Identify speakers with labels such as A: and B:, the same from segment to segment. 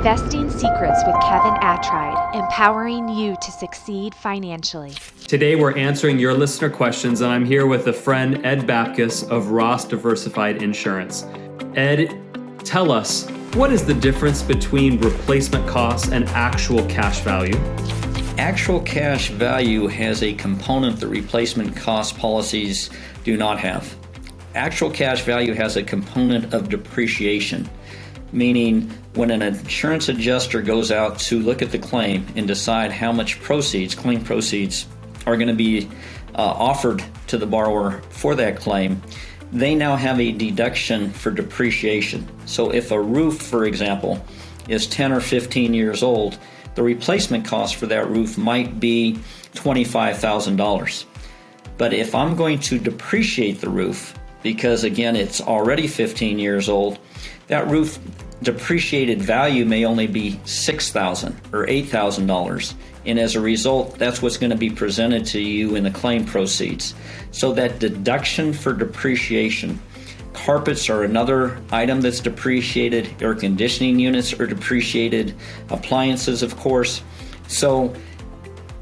A: Investing Secrets with Kevin Attride, empowering you to succeed financially.
B: Today we're answering your listener questions, and I'm here with a friend, Ed Babtkis of Ross Diversified Insurance. Ed, tell us, what is the difference between replacement costs and actual cash value?
C: Actual cash value has a component that replacement cost policies do not have. Actual cash value has a component of depreciation, meaning when an insurance adjuster goes out to look at the claim and decide how much claim proceeds are going to be offered to the borrower for that claim, they now have a deduction for depreciation. So if a roof, for example, is 10 or 15 years old, the replacement cost for that roof might be $25,000. But if I'm going to depreciate the roof, because again, it's already 15 years old, that roof depreciated value may only be $6,000 or $8,000. And as a result, that's what's going to be presented to you in the claim proceeds. So that deduction for depreciation, carpets are another item that's depreciated, air conditioning units are depreciated, appliances, of course. So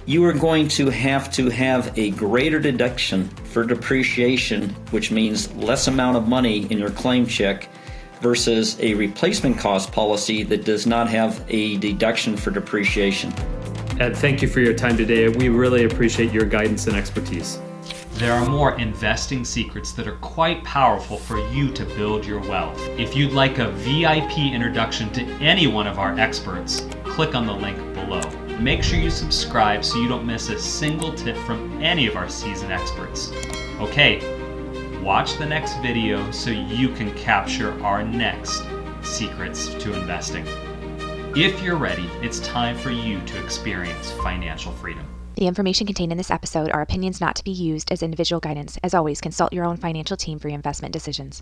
C: you are going to have a greater deduction for depreciation, which means less amount of money in your claim check, versus a replacement cost policy that does not have a deduction for depreciation.
B: Ed, thank you for your time today. We really appreciate your guidance and expertise.
D: There are more investing secrets that are quite powerful for you to build your wealth. If you'd like a VIP introduction to any one of our experts, click on the link below. Make sure you subscribe so you don't miss a single tip from any of our seasoned experts. Okay, watch the next video so you can capture our next secrets to investing. If you're ready, it's time for you to experience financial freedom.
A: The information contained in this episode are opinions not to be used as individual guidance. As always, consult your own financial team for your investment decisions.